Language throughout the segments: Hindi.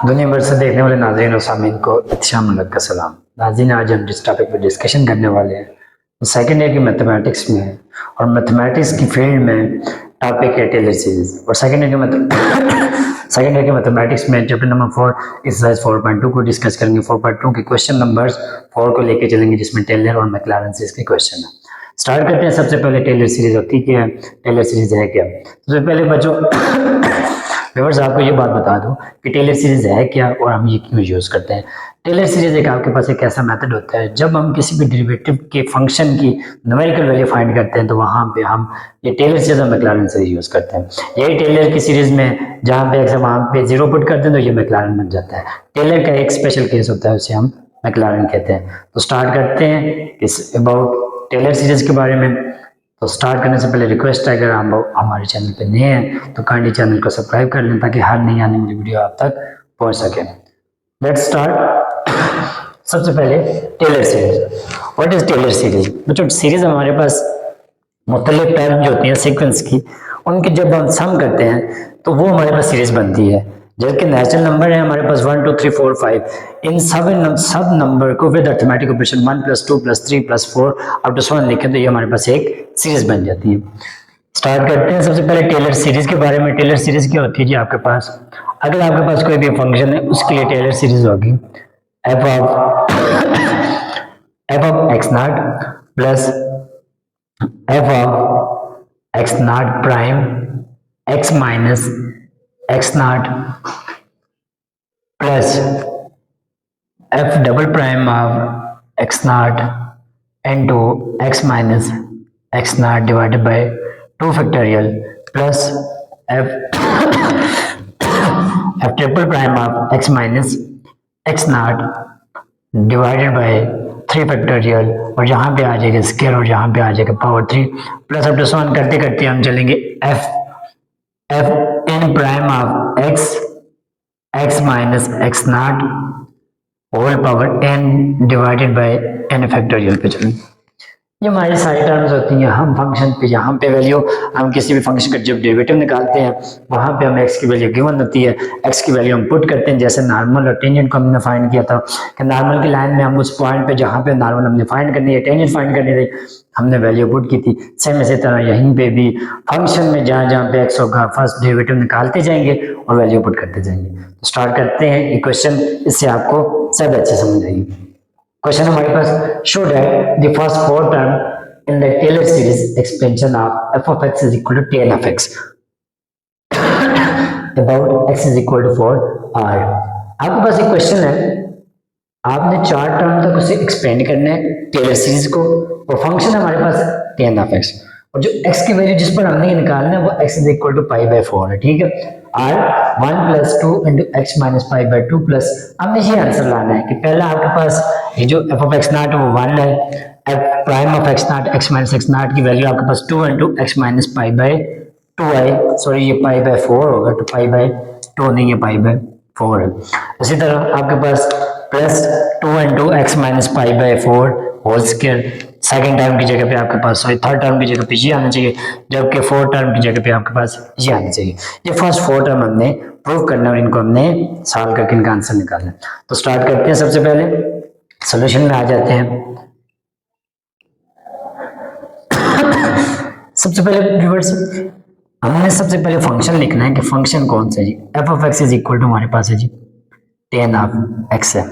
दुनिया भर से देखने वाले नाज़रीन और सामीन को इत्शाम का सलाम। नाज़रीन, आज हम जिस टॉपिक पर डिस्कशन करने वाले हैं वो सेकेंड ईयर की मैथमेटिक्स में है और मैथमेटिक्स की फील्ड में टॉपिक है टेलर सीरीज। और सेकेंड ईयर के मैथमेटिक्स में चैप्टर नंबर 4 एक्सरसाइज 4.2 को डिस्कस करेंगे। 4.2 के क्वेश्चन नंबर्स 4 को लेके चलेंगे, जिसमें टेलर और मैक्लारेन सीरीज के क्वेश्चन है। स्टार्ट करते हैं। सबसे पहले टेलर सीरीज होती क्या है, टेलर सीरीज है क्या। सबसे पहले बच्चों व्यूअर्स आपको ये बात बता दूं कि टेलर सीरीज है क्या और हम ये क्यों यूज करते हैं। टेलर सीरीज एक आपके पास एक ऐसा मेथड होता है, जब हम किसी भी डेरिवेटिव के फंक्शन की न्यूमेरिकल वैल्यू फाइंड करते हैं तो वहां पे हम ये टेलर सीरीज और मैक्लारेन सीरीज यूज करते हैं। यही टेलर की सीरीज में जहां पे वहां पे 0 पुट करते हैं तो ये मैक्लारेन बन जाता है। टेलर का एक स्पेशल केस होता है, उसे हम मैक्लारेन कहते हैं। तो स्टार्ट करते हैं इस अबाउट टेलर सीरीज के बारे में। तो स्टार्ट करने से पहले रिक्वेस्ट है, अगर आप हमारे चैनल पे नए हैं तो काइंडली चैनल को सब्सक्राइब कर लें ताकि हर नई आने वाली वीडियो आप तक पहुंच सके। Let's start. सबसे पहले Taylor series. What is Taylor series? बच्चों, सीरीज हमारे पास मुख्तलिफ टर्म जो होती हैं सीक्वेंस की, उनके जब हम सम करते हैं तो वो हमारे पास सीरीज बनती है। जबकि नेचुरल नंबर है हमारे पास 1 2 3 4 5, इन सब नंबर को with arithmetic operation 1 + 2 + 3 + 4 up to 1 लिखें तो ये हमारे पास एक सीरीज बन जाती है। स्टार्ट करते हैं सबसे पहले टेलर सीरीज के बारे में। टेलर सीरीज क्या होती है जी? आपके पास अगर आपके पास कोई भी फंक्शन है उसके लिए टेलर सीरीज होगी f of x0 plus f of x0 prime x minus x0 plus f double prime of x0 into x minus x0 divided by 2 factorial plus f triple prime of x minus x0 divided by 3 factorial, और यहाँ पे आ जाएगा स्क्वायर और यहाँ पे आ जाएगा पावर 3 प्लस अप टू 1 करते करते हम चलेंगे f n prime of x minus x0 whole power n divided by n factorial पे चलेंगे। ये हमारी सारी टर्म्स होती हैं। हम फंक्शन पे यहाँ पे वैल्यू, हम किसी भी फंक्शन का जब डेरिवेटिव निकालते हैं वहाँ पे हमें x की वैल्यू गिवन होती है, x की वैल्यू हम पुट करते हैं। जैसे नॉर्मल और टेंजेंट को हमने फाइंड किया था कि नॉर्मल की लाइन में हम उस पॉइंट पे जहाँ पे नॉर्मल हमने फाइंड करनी है, टेंजेंट फाइंड करनी थी, हमने वैल्यू पुट की थी। सेम इसी तरह यहीं पे भी फंक्शन में जहाँ जहाँ पे x होगा फर्स्ट डेरिवेटिव निकालते जाएंगे और वैल्यू पुट करते जाएंगे। तो स्टार्ट करते हैं ये क्वेश्चन, इससे आपको सब अच्छे समझ आएगी। क्वेश्चन हमारे पास, show that the first 4 term in the Taylor series expansion of f of x is equal to tan of x about x is equal to 4 r। आपके पास एक क्वेश्चन है, आपने 4 टर्म तक उसे एक्सपेंड करना है टेलर सीरीज को, और फंक्शन हमारे पास tan of x, और जो x की वैल्यू जिस पर हमने निकालना है वो x is equal to π/4 है। ठीक है, r 1 + 2 into x minus π/2 plus हमने ये आंसर लाना है कि पहला आपके पास ये जो f of x0 है वो 1 है, f prime of x0 x minus x0 की वैल्यू आपके पास 2 into x माइनस π/2 है। सॉरी ये π/4 होगा, तो π/2 नहीं, ये π/4 है। इसी तरह आपके पास plus 2 into x minus π/4 whole square, second term की जगह पे आपके पास, सॉरी थर्ड टर्म की जगह पे ये आना चाहिए, जबकि 4 टर्म की जगह पे आपके पास ये आना चाहिए। ये फर्स्ट 4 टर्म हमने प्रूव करना है और इनको हमने सॉल्व करके इनका आंसर निकालना है। तो स्टार्ट करते हैं। सबसे पहले सोल्यूशन में आ जाते हैं। सबसे पहले व्यूअर्स हमने सबसे पहले फंक्शन लिखना है कि फंक्शन कौन सा है जी। f of x is equal to हमारे पास है जी tan of x है।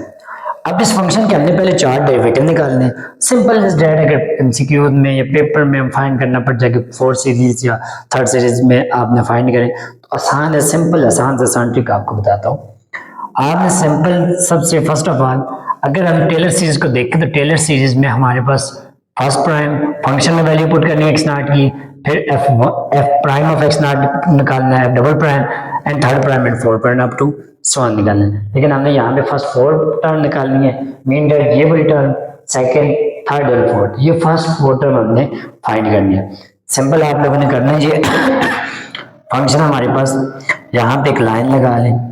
अब इस फंक्शन के हमने पहले 4 डेरिवेटिव निकालने हैं। सिंपल इज दैट, अगर एमसीक्यू में या पेपर में हम फाइंड करना पड़ जाएगा 4 सीरीज या 3rd सीरीज में आपने फाइंड करें तो आसान है, सिंपल आसान से आसान ट्रिक आपको बताता हूँ। आपने सिंपल सबसे फर्स्ट ऑफ ऑल अगर हम टेलर सीरीज को देखें तो टेलर सीरीज में हमारे पास फर्स्ट प्राइम फंक्शन में वैल्यू पुट करनी है x0 की, फिर f प्राइम ऑफ x0 निकालना है, f double prime and third prime and 4 prime up to 1 निकालना है। लेकिन हमने यहाँ पे फर्स्ट 4 टर्म निकालनी है, मीन दैट ये वाली टर्म, सेकंड, थर्ड और फोर्थ, ये फर्स्ट 4 टर्म हमने फाइंड करनी है। सिंपल आप लोगों ने करना है ये फंक्शन हमारे पास, यहाँ पे एक लाइन लगा लें।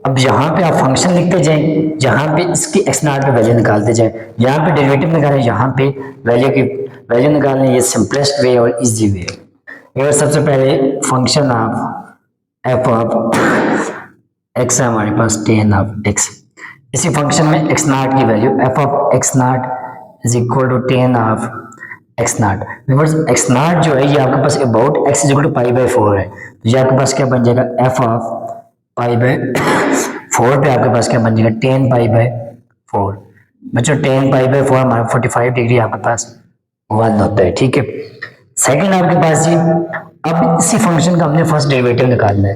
अब यहाँ पे आप फंक्शन लिखते जाएं, जहाँ पे इसकी x0 पे वैल्यू निकालते जाएं, यहाँ पे डेरिवेटिव निकालें, यहाँ पे वैल्यू की वैल्यू निकालने, ये सिंपलेस्ट वे और इजी वे है। ये सबसे पहले function of f of x है हमारे पास टेन ऑफ एक्स। इसी फंक्शन में एक्स नाट की value f of x naught is equal to tan of x naught. X naught जो है ये आपके पास about x is equal to pi by 4 है, तो ये आपके पास क्या बन जाएगा एफ ऑफ पाई बाई 4 पे आपके पास क्या बन जाएगा टेन पाई बाई 4। बच्चों टेन पाई बाई 4 हमारा 45 डिग्री आपके पास 1 होता है, ठीक है। सेकंड आपके पास जी, अब इसी फंक्शन का हमने फर्स्ट डेरिवेटिव निकालना है,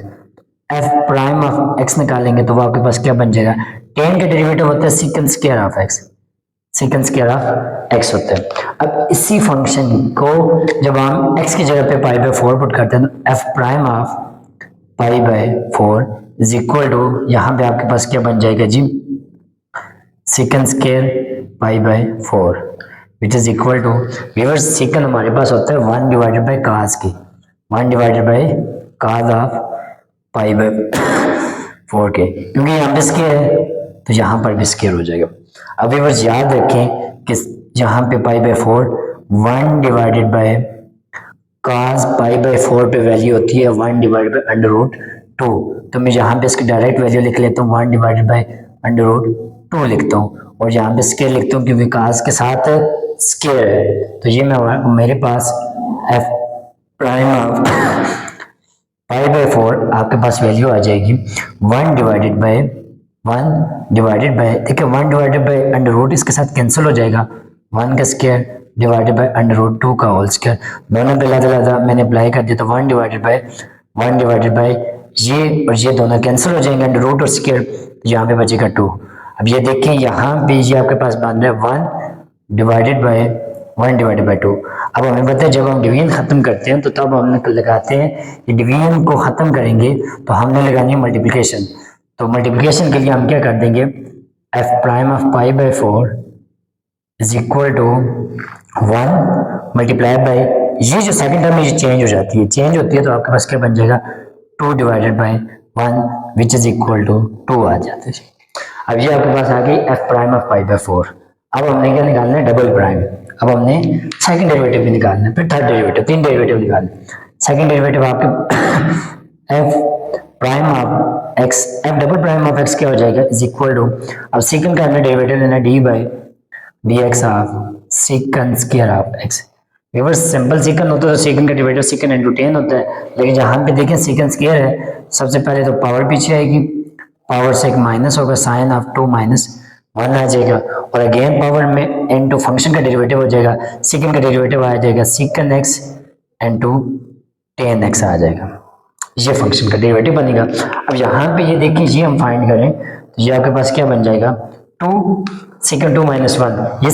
एफ प्राइम ऑफ एक्स निकालेंगे तो वो आपके पास क्या बन जाएगा, टेन का डेरिवेटिव होता है second square of x, second square of x होता है। अब इसी फंक्शन को जब हम एक्स की जगह पे पाई बाई 4 पुट करते हैं तो f prime of pi by 4 is equal to, यहाँ पे आपके पास क्या बन जाएगा जी second square pi by 4 which is equal to, viewers second हमारे पास होता है 1 डिवाइडेड बाई काज की, 1 divided by cause of pi by 4 के, क्योंकि यहाँ पे स्क्वायर है तो यहाँ पर भी स्क्वायर हो जाएगा। अब व्यूअर्स याद रखें कि यहाँ पे पाई by 4 1 divided by cause pi by 4 पे वैल्यू होती है 1 डिवाइडेड बाई अंडर रूट 2, तो मैं यहाँ पे इसकी डायरेक्ट वैल्यू लिख लेता हूँ 1 डिवाइडेड बाई अंडर रूट 2 लिखता हूँ, और यहाँ पे स्क्वायर लिखता हूँ क्योंकि काज के साथ स्क्वायर है, तो ये मैं मेरे पास f prime of pi by 4 आपके पास वैल्यू आ जाएगी 1 डिवाइडेड बाई ठीक है 1 डिवाइडेड बाई अंडर रूट, इसके साथ कैंसिल हो जाएगा 1 का square divided by under root 2 का होल स्क्वायर, दोनों पे लादा मैंने अप्लाई कर दिया तो 1 डिवाइडेड बाई ये और ये दोनों कैंसिल हो जाएंगे अंडर रूट और स्क्वायर, यहाँ पे बचेगा 2। अब ये देखें यहाँ पे ये आपके पास बन रहा है 1 डिवाइडेड बाई 2। अब हमें पता है जब हम डिवीजन खत्म करते हैं तो तब हम लगाते हैं कि डिवीजन को खत्म करेंगे तो हमने लगानी है मल्टीप्लिकेशन, तो मल्टीप्लिकेशन के लिए हम क्या कर देंगे F prime of pi by 4 is equal to 1 multiply by, ये जो सेकंड टर्म में ये चेंज हो जाती है, चेंज होती है तो आपके पास क्या बन जाएगा 2 divided by 1 which is equal to 2 आ जाता है। अब ये आपके पास आ गई F prime of pi by 4। अब हमने क्या निकालना है डबल प्राइम, अब हमने सेकंड डेरिवेटिव भी निकालना है, फिर थर्ड डेरिवेटिव, 3 डेरिवेटिव निकालना है। सेकंड डेरिवेटिव आपके F prime of X, F double prime of x क्या हो जाएगा इज इक्वल टू, अब सेकंड का हमने डेरिवेटिव लेना D by D X of second square of x. Reverse simple second होता है तो सेकंड का डेरिवेटिव सेकंड इनटू 10 होता है, लेकिन जहां पे देखें सेकंड स्क्वायर है सबसे पहले तो पावर पीछे आएगी, पावर से एक माइनस होगा, साइन ऑफ 2 माइनस 1 आ जाएगा, और अगेन पावर में इनटू फंक्शन का डेरिवेटिव हो जाएगा, सेकंड का डेरिवेटिव आ जाएगा सेकंड एक्स इनटू 10x आ जाएगा, ये फंक्शन का डेरिवेटिव बनेगा। अब यहाँ पे ये देखिए ये हम फाइंड करें तो ये आपके पास क्या बन जाएगा 2 सेकंड 2 माइनस 1, ये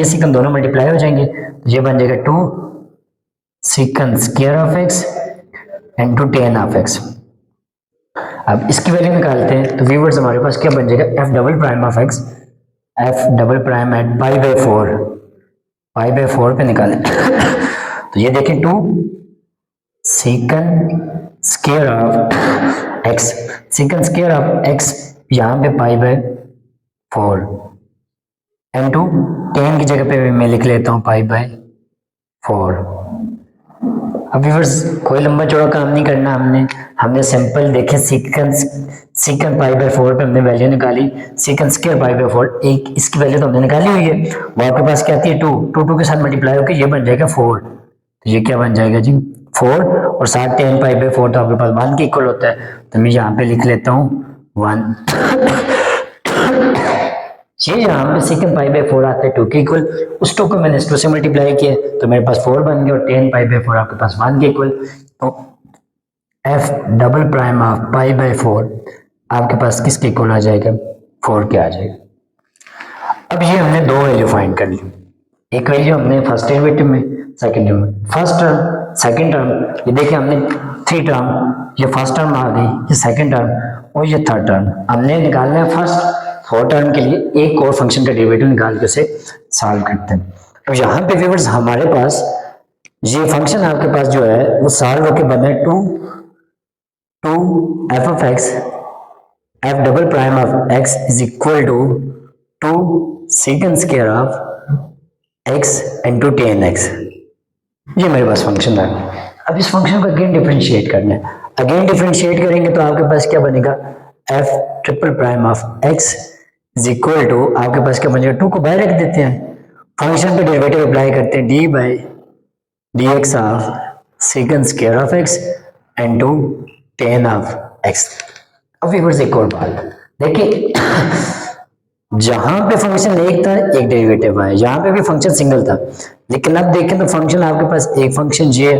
सेकंड दोनों मल्टीप्लाई हो जाएंगे तो ये बन जाएगा 2 second square of x into 10 of X. अब इसकी वैल्यू निकालते हैं तो व्यूअर्स हमारे पास क्या बन जाएगा F double prime of X, F double prime at pi by 4 पे निकालें तो ये देखें 2 second square of x, second square of X यहाँ पे पाई बाई 4 इनटू 10 की जगह पे मैं लिख लेता हूँ पाई बाई 4। अब व्यूअर्स कोई लंबा चौड़ा काम नहीं करना, हमने सिंपल देखे सेकंड पाई बाई 4 पे हमने वैल्यू निकाली, सेकंड स्क्वायर पाई बाई 4 एक इसकी वैल्यू तो हमने निकाली हुई है, वो आपके पास क्या आती है 2 के साथ मल्टीप्लाई होकर ये बन जाएगा 4, तो ये क्या बन जाएगा जी 4 और साथ 10 पाई बाई 4 तो आपके पास 1 के इक्वल होता है, तो मैं यहाँ पे लिख लेता हूँ 1 ये यहाँ पे सेकंड पाई बाई 4 आता है 2 के इक्वल, उस 2 को मैंने इस 2 से मल्टीप्लाई किया तो मेरे पास 4 बन गया, और 10 पाई बाई 4 आपके पास 1 के इक्वल, तो F double prime of pi by 4 आपके पास किसके इक्वल आ जाएगा 4 के आ जाएगा। अब ये हमने 2 वैल्यू फाइंड कर ली, एक वैल्यू हमने फर्स्ट डेरिवेटिव में, सेकंड टर्म में, फर्स्ट टर्म सेकंड टर्म, ये देखिए हमने 3 टर्म, ये फर्स्ट टर्म आ गई, ये सेकंड टर्म और ये थर्ड टर्म, हमने निकालना है फर्स्ट 4 टर्म के लिए एक और फंक्शन का डेरिवेटिव निकाल के उसे सॉल्व करते हैं। अब यहाँ पे व्यूअर्स हमारे पास ये फंक्शन आपके पास जो है वो सॉल्व होके बना है 2 F of X, F double prime of x is equal to 2 second square of x into 10x, ये मेरे पास फंक्शन है। अब इस फंक्शन को अगेन डिफरेंशिएट करना है। अगेन डिफरेंशिएट करेंगे तो आपके पास क्या बनेगा, F triple prime of x is equal to, आपके पास क्या बनेगा, 2 को बाहर रख देते हैं, फंक्शन पे डेरिवेटिव अप्लाई करते हैं, D by D X of second square of X and two tan of X. अब व्यूअर्स एक और बात देखिए, जहां पे फंक्शन एक था एक डेरिवेटिव आया, यहाँ पे भी फंक्शन सिंगल था, लेकिन अब देखें तो फंक्शन आपके पास एक फंक्शन जी है,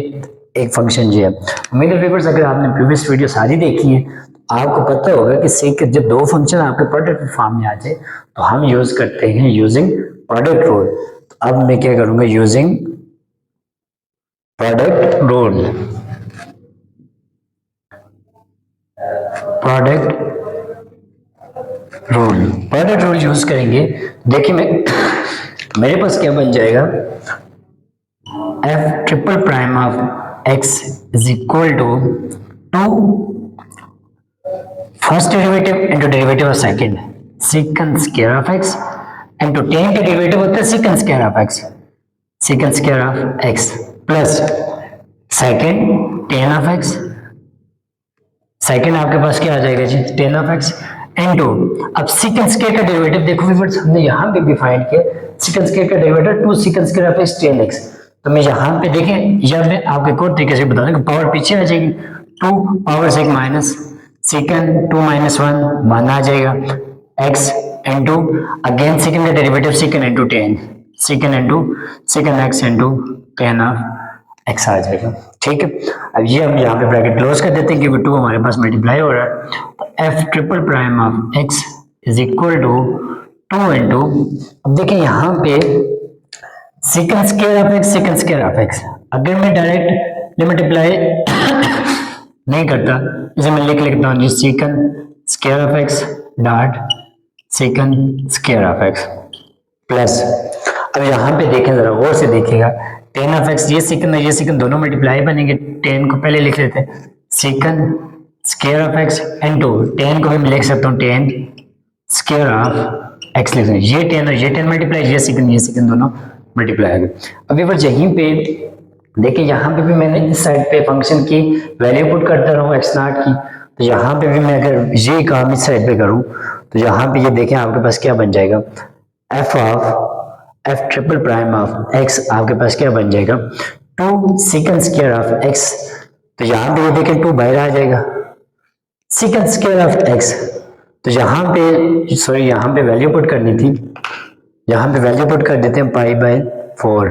एक फंक्शन जी है। उम्मीद है व्यूअर्स अगर आपने प्रीवियस वीडियो सारी देखी है तो आपको पता होगा कि सेक जब दो फंक्शन आपके प्रोडक्ट फॉर्म में आ जाए तो हम यूज करते हैं यूजिंग प्रोडक्ट रूल। तो अब मैं क्या करूंगा, using product rule, product rule use करेंगे। देखिए मैं मेरे पास क्या बन जाएगा, F triple prime of x is equal to 2 first derivative into derivative of second square of x into tan का डेरिवेटिव होता है second square of x plus second tan of x, second आपके पास क्या आ जाएगा जी, टेन ऑफ एक्स इनटू, अब सेकंड स्क्वायर का डेरिवेटिव देखो व्यूअर्स हमने यहाँ पे भी फाइंड किया, सेकंड स्क्वायर का derivative 2 second square of x ten x. तो मैं यहाँ पे देखें, या मैं आपको एक और तरीके से बता दूं, पावर पीछे आ जाएगी, 2 पावर से एक माइनस सेकंड 2 माइनस 1 आ जाएगा एक्स इनटू अगेन सेकंड का derivative second into tan, second into second x into tan of x आ जाएगा। ठीक है, अब ये हम यहाँ पे ब्रैकेट क्लोज कर देते हैं क्योंकि 2 हमारे पास मल्टीप्लाई हो रहा है। तो F triple prime of x is equal to 2 into, अब देखिए यहाँ पे सेकंड स्क्वायर ऑफ एक्स, अगर मैं डायरेक्ट मल्टीप्लाई नहीं करता, इसे मैं लिख लेता हूँ second square of x dot second square of x plus, अब यहाँ पे देखें जरा गौर से देखिएगा, टेन ऑफ एक्स, ये सेकंड दोनों मल्टीप्लाई बनेंगे, टेन को पहले लिख लेते हैं second square of x into ten को भी मैं लिख सकता हूँ टेन स्क्वायर ऑफ एक्स लिख, ये टेन और ये टेन मल्टीप्लाई, ये सेकंड दोनों मल्टीप्लाई आ गए। अब एक बार यहीं पे देखिए, यहाँ पे भी मैंने इस साइड पे फंक्शन की वैल्यू पुट करता रहूँ एक्स नॉट की, तो यहाँ पे भी मैं अगर ये काम इस साइड पे करूँ तो यहाँ पे ये देखें आपके पास क्या बन जाएगा, F triple prime of x आपके पास क्या बन जाएगा, 2 सेकंड स्क्वायर ऑफ एक्स, तो यहाँ पे ये देखें 2 बाहर आ जाएगा, सेकंड स्क्वायर ऑफ एक्स, तो यहाँ पे सॉरी यहाँ पे वैल्यू पुट करनी थी, यहाँ पे वैल्यू पुट कर देते हैं पाई बाय 4,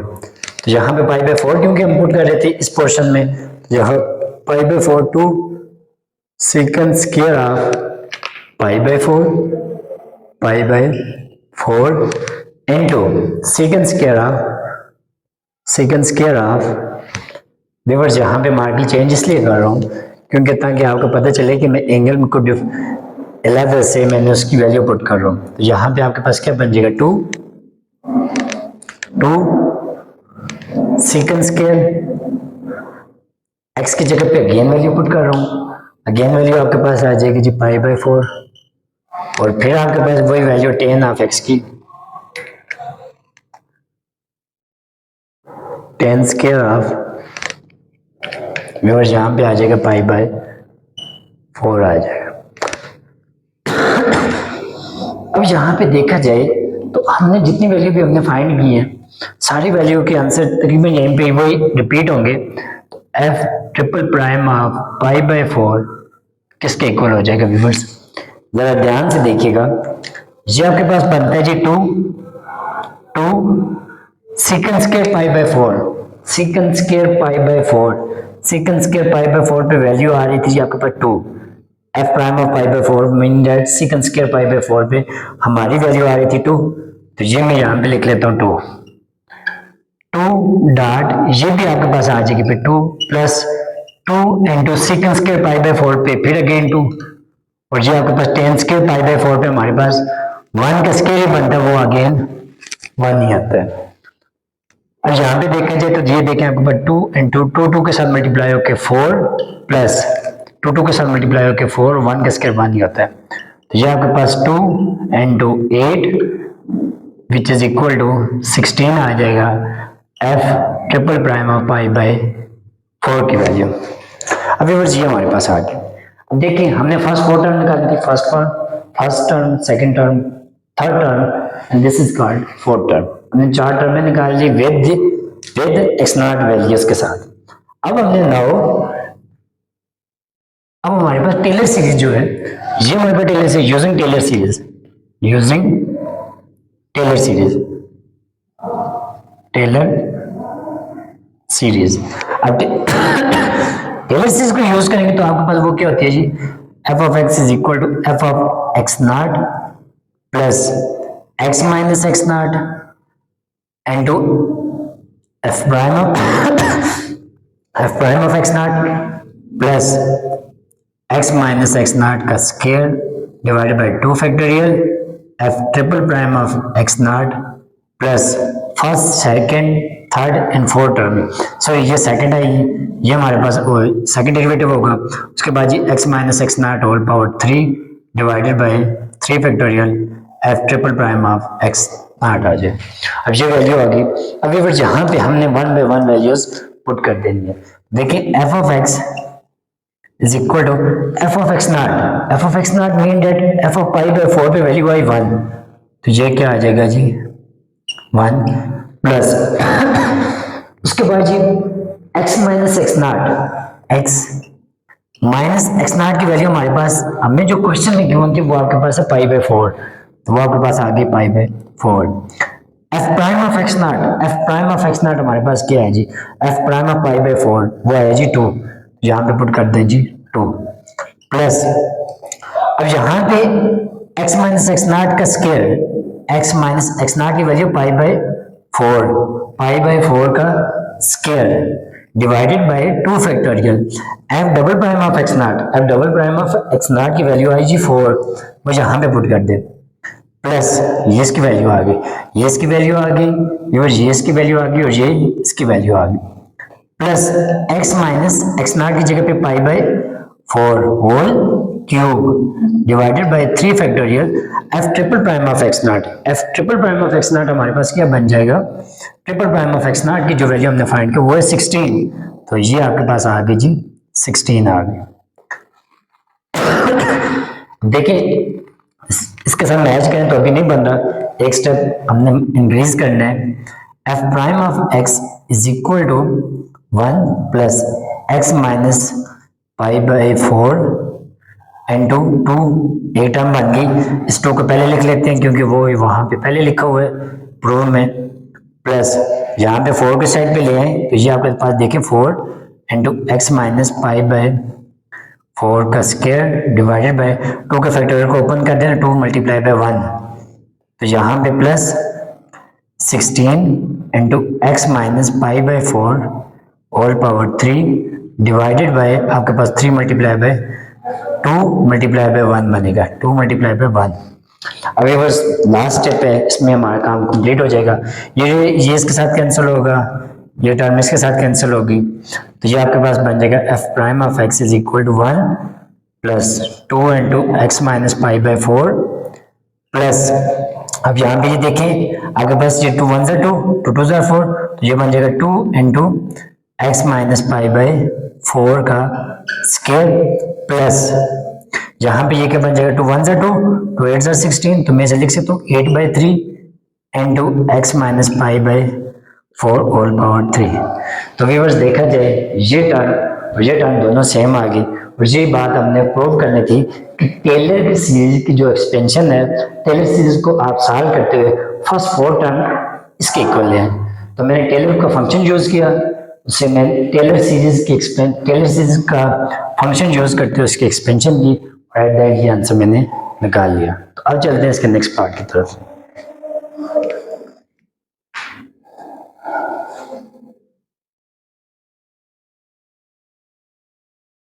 तो यहाँ पे पाई बाय 4 क्योंकि हम पुट कर रहे थे इस पोर्शन में, तो यहाँ पाई by 4 2 second square of pi by 4 into second square of viewers, यहाँ पे मार्किंग चेंज इसलिए कर रहा हूँ क्योंकि ताकि आपको पता चले कि मैं एंगल को 11 से मैंने उसकी वैल्यू पुट कर रहा हूँ। तो यहाँ पे आपके पास क्या बन जाएगा, 2 सेकंड स्क्वायर, एक्स की जगह पे अगेन वैल्यू पुट कर रहा हूँ, अगेन वैल्यू आपके पास आ जाएगी जी पाई बाय 4, और फिर आपके पास वही वैल्यू 10 ऑफ एक्स की, 10 स्क्वायर ऑफ व्यूअर्स, यहाँ पे आ जाएगा पाई बाय 4 आ जाएगा। अब यहाँ पे देखा जाए तो हमने जितनी वैल्यू भी हमने फाइंड की है, सारी वैल्यू के आंसर तकरीबन यहीं पे वही रिपीट होंगे। तो F triple prime of pi by 4 किसके इक्वल हो जाएगा व्यूअर्स, जरा ध्यान से देखिएगा, ये आपके पास बनता है जी 2 second square pi by 4, second square pi by 4 पे वैल्यू आ रही थी आपके पास 2, F prime of pi by 4 mean that second square pi by 4 पे हमारी वैल्यू आ रही थी 2, तो ये मैं यहाँ पे लिख लेता हूँ 2 डॉट, ये भी आपके पास आ जाएगी फिर 2 plus 2 into second square pi by 4 पे फिर अगेन 2, और ये आपके पास 10 स्क्वायर पाई बाय 4 पे हमारे पास 1 का स्क्वायर ही बनता है, वो अगेन 1 ही आता है। अब यहाँ पे देखा जाए तो ये देखें आपके पास 2 इंटू 2 के साथ मल्टीप्लाई होकर 4 प्लस 2 के साथ मल्टीप्लाई होकर 4, 1 का स्क्वायर 1 ही होता है, तो ये आपके पास 2 into 8 which is equal to 16 आ जाएगा, F triple prime of pi by 4 की वैल्यू। अब व्यूअर्स ये हमारे पास आ गया। अब देखिए हमने फर्स्ट 4 टर्म निकाली थी, first term, second term, third term and this is called fourth term. हमने 4 टर्में निकाल ली विद एक्स नॉट वैल्यूज के साथ। अब हमने अब हमारे पास टेलर सीरीज जो है, ये हमारे पास Taylor series using Taylor series अब टेलर सीरीज को यूज करेंगे तो आपके पास वो क्या होती है जी, f of x is equal to f of x naught plus x minus x naught and to f prime of x naught plus x minus x naught का square divided by 2 factorial f triple prime of x naught plus first, second, third and fourth term. सो ये सेकंड आई, ये हमारे पास सेकंड डेरिवेटिव होगा। उसके बाद जी x minus x naught whole power 3 divided by 3 factorial f triple prime of x naught आ जाए। अब ये वैल्यू आ गई। अब ये यहाँ पे हमने 1 by 1 वैल्यूज पुट कर देनी है। देखिए f of x is equal to f of x naught. f of x naught mean that f of pi by 4 पे वैल्यू आई 1, तो ये क्या आ जाएगा जी 1 प्लस उसके बाद जी x minus x not, x minus x naught की वैल्यू हमारे पास हमने जो क्वेश्चन में गिवन थी वो आपके पास है पाई बाय 4, तो वो आपके पास आ गई पाई by 4। f prime of x naught, f prime of x naught हमारे पास क्या है जी, f prime of pi by 4 वो है जी 2, यहाँ पे पुट कर दें जी 2 प्लस अब यहाँ पे x माइनस एक्स नॉट का square, x minus x naught की वैल्यू पाई बाय 4 का square divided by 2 factorial f double prime of x naught, f double prime of x naught की वैल्यू आई जी 4, वो यहाँ पे पुट कर दे प्लस ये इसकी वैल्यू आ गई, ये इसकी वैल्यू आ गई और ये इसकी वैल्यू आ गई और ये इसकी वैल्यू आ गई plus x minus x naught की जगह पे pi by 4 whole cube divided by 3 factorial f triple prime of x naught. f triple prime of x naught हमारे पास क्या बन जाएगा, triple prime of x naught की जो वैल्यू हमने फाइंड की वो है 16, तो ये आपके पास आ गई जी 16 आ गई। देखिए इसके साथ मैच करें तो अभी नहीं बन रहा, एक स्टेप हमने इंक्रीज करना है। f prime of x is equal to 1 plus x minus pi by 4 and 2 एक टर्म बन गई। इस 2 को पहले लिख लेते हैं क्योंकि वो वहां पे पहले लिखा हुआ है प्रूफ में, प्लस यहाँ पे 4 के साइड पे ले आए तो ये आपके पास देखिए 4 into x minus pi by 4 का स्क्वायर डिवाइडेड बाय 2 के फैक्टोरियल को ओपन कर देना 2 मल्टीप्लाई बाय 1, तो यहाँ पे plus 16 into x minus pi by 4 whole power 3 divided by आपके पास 3 मल्टीप्लाई बाय 2 मल्टीप्लाई बाय 1 बनेगा, 2 मल्टीप्लाई बाय 1। अब ये बस लास्ट स्टेप है, इसमें हमारा काम कंप्लीट हो जाएगा। ये इसके साथ कैंसिल होगा, ये टर्म इसके साथ कैंसिल होगी, तो ये आपके पास बन जाएगा f prime of x is equal to 1 plus 2 into x minus pi by 4 plus अब यहाँ पे ये देखें आपके पास ये 2 1 2 2 2 4, तो ये बन जाएगा 2 into x minus pi by 4 का स्क्वायर प्लस यहाँ पे ये क्या बन जाएगा 2 1 2 2 8 16, तो मैं इसे लिख सकता हूँ 8 by 3 into x minus pi by 4 whole power 3। तो व्यूअर्स देखा जाए ये टर्म दोनों सेम आ गई, और ये बात हमने प्रूव करनी थी कि टेलर की सीरीज की जो एक्सपेंशन है, टेलर सीरीज को आप सॉल्व करते हुए फर्स्ट 4 टर्म इसके इक्वल है, तो मैंने टेलर का फंक्शन यूज किया, उससे मैं टेलर सीरीज का फंक्शन यूज करते हुए उसकी एक्सपेंशन की, और एट दैट ये आंसर मैंने निकाल लिया। तो अब चलते हैं इसके नेक्स्ट पार्ट की तरफ।